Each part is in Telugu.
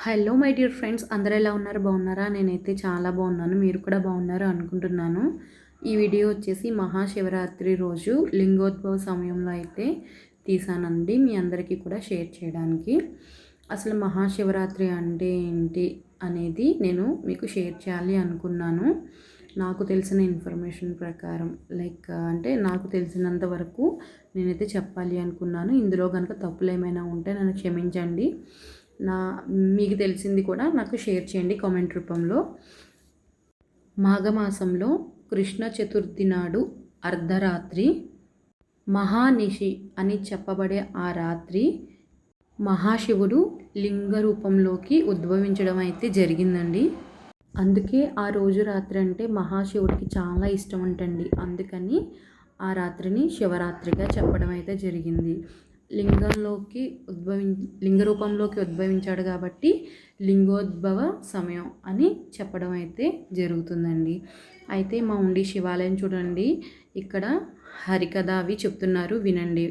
హలో మై డియర్ ఫ్రెండ్స్, అందరూ ఎలా ఉన్నారు? బాగున్నారా? నేనైతే చాలా బాగున్నాను. మీరు కూడా బాగున్నారు అనుకుంటున్నాను. ఈ వీడియో వచ్చేసి మహాశివరాత్రి రోజు లింగోద్భవ సమయంలో అయితే తీసానండి, మీ అందరికీ కూడా షేర్ చేయడానికి. అసలు మహాశివరాత్రి అంటే ఏంటి అనేది నేను మీకు షేర్ చేయాలి అనుకున్నాను. నాకు తెలిసిన ఇన్ఫర్మేషన్ ప్రకారం అంటే నాకు తెలిసినంత వరకు నేనైతే చెప్పాలి అనుకున్నాను. ఇందులో కనుక తప్పులు ఏమైనా ఉంటే నన్ను క్షమించండి. మీకు తెలిసింది కూడా నాకు షేర్ చేయండి కామెంట్ రూపంలో. మాఘమాసంలో కృష్ణ చతుర్థి నాడు అర్ధరాత్రి మహానిషి అని చెప్పబడే ఆ రాత్రి మహాశివుడు లింగ రూపంలోకి ఉద్భవించడం అయితే జరిగిందండి. అందుకే ఆ రోజు రాత్రి అంటే మహాశివుడికి చాలా ఇష్టం అంటండి. అందుకని ఆ రాత్రిని శివరాత్రిగా చెప్పడం అయితే జరిగింది. లింగ రూపంలోకి ఉద్భవించాడు కాబట్టి లింగోద్భవ సమయం అని చెప్పడం అయితే జరుగుతుందండి. అయితే మా ఉండి శివాలయం చూడండి, ఇక్కడ హరికథ అవి చెప్తున్నారు, వినండి.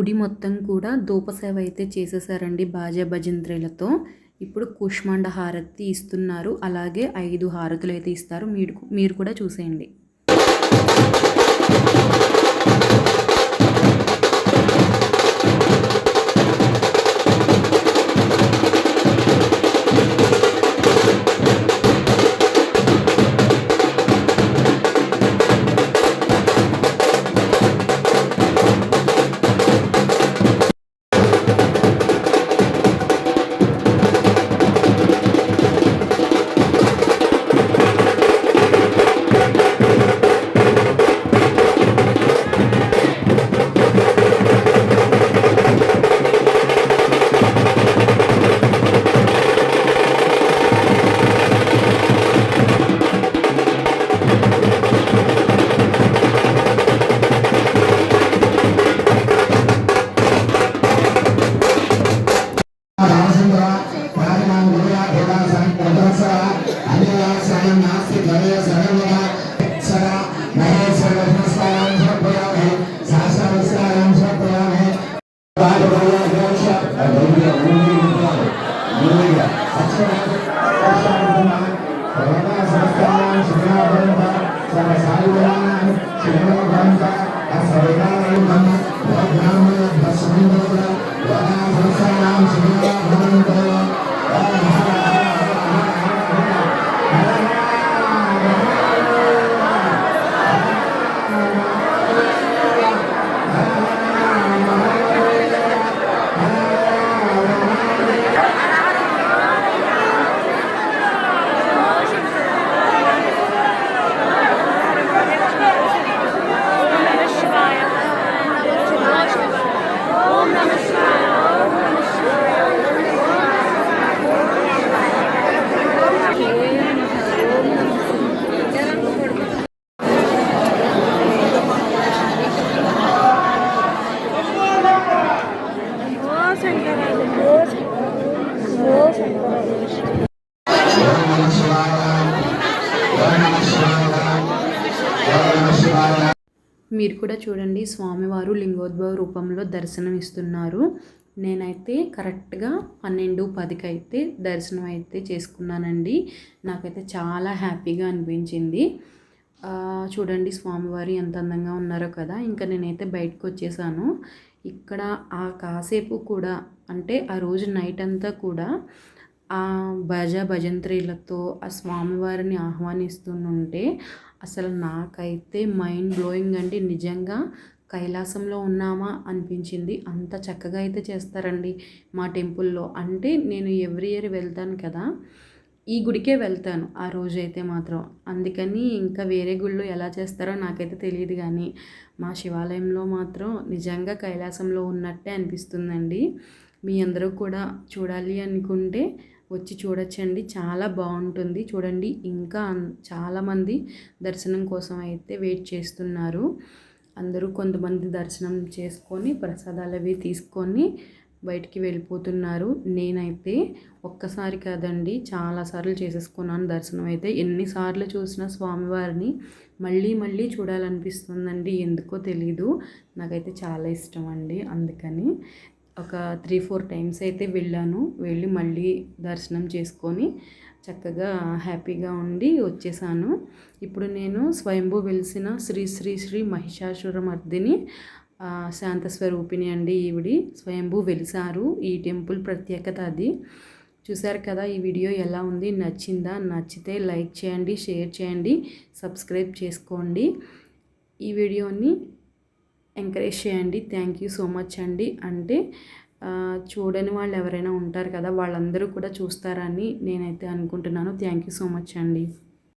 గుడి మొత్తం కూడా ధూపసేవ అయితే చేసేసారండి బాజా భజంత్రీలతో. ఇప్పుడు కూష్మాండ హారతి ఇస్తున్నారు. అలాగే 5 హారతులు అయితే ఇస్తారు. మీరు కూడా చూసేయండి. మీరు కూడా చూడండి, స్వామివారు లింగోద్భవ రూపంలో దర్శనం ఇస్తున్నారు. నేనైతే కరెక్ట్గా 12:10కి అయితే దర్శనం అయితే చేసుకున్నానండి. నాకైతే చాలా హ్యాపీగా అనిపించింది. చూడండి స్వామివారు ఎంత అందంగా ఉన్నారో కదా. ఇంకా నేనైతే బయటకు వచ్చేసాను. ఇక్కడ ఆ కాసేపు కూడా అంటే ఆ రోజు నైట్ అంతా కూడా ఆ భజంత్రీలతో ఆ స్వామివారిని ఆహ్వానిస్తుంటే అసలు నాకైతే మైండ్ బ్లోయింగ్ అండి. నిజంగా కైలాసంలో ఉన్నామా అనిపించింది. అంత చక్కగా అయితే చేస్తారండి మా టెంపుల్లో. అంటే నేను ఎవ్రీ ఇయర్ వెళ్తాను కదా, ఈ గుడికే వెళ్తాను ఆ రోజైతే మాత్రం. అందుకని ఇంకా వేరే గుళ్ళు ఎలా చేస్తారో నాకైతే తెలియదు, కానీ మా శివాలయంలో మాత్రం నిజంగా కైలాసంలో ఉన్నట్టే అనిపిస్తుందండి. మీ అందరూ కూడా చూడాలి అనుకుంటే వచ్చి చూడొచ్చండి, చాలా బాగుంటుంది. చూడండి ఇంకా చాలామంది దర్శనం కోసం అయితే వెయిట్ చేస్తున్నారు. అందరూ కొంతమంది దర్శనం చేసుకొని ప్రసాదాలు అవి తీసుకొని బయటికి వెళ్ళిపోతున్నారు. నేనైతే ఒక్కసారి కాదండి చాలాసార్లు చేసేసుకున్నాను దర్శనం అయితే. ఎన్నిసార్లు చూసినా స్వామివారిని మళ్ళీ మళ్ళీ చూడాలనిపిస్తుందండి. ఎందుకో తెలీదు, నాకైతే చాలా ఇష్టం అండి. అందుకని ఒక 3-4 టైమ్స్ అయితే వెళ్ళి మళ్ళీ దర్శనం చేసుకొని చక్కగా హ్యాపీగా ఉండి వచ్చేసాను. ఇప్పుడు నేను స్వయంభూ వెలిసిన శ్రీ శ్రీ శ్రీ మహిషాసురమర్దిని శాంతస్వరూపిణి అండి. ఈవిడి స్వయంభూ వెలిసారు. ఈ టెంపుల్ ప్రత్యేకత అది. చూశారు కదా, ఈ వీడియో ఎలా ఉంది, నచ్చిందా? నచ్చితే లైక్ చేయండి, షేర్ చేయండి, సబ్స్క్రైబ్ చేసుకోండి. ఈ వీడియోని ఎంకరేజ్ చేయండి. థ్యాంక్ యూ సో మచ్ అండి. అంటే చూడని వాళ్ళు ఎవరైనా ఉంటారు కదా, వాళ్ళందరూ కూడా చూస్తారని నేనైతే అనుకుంటున్నాను. థ్యాంక్ యూ సో మచ్ అండి.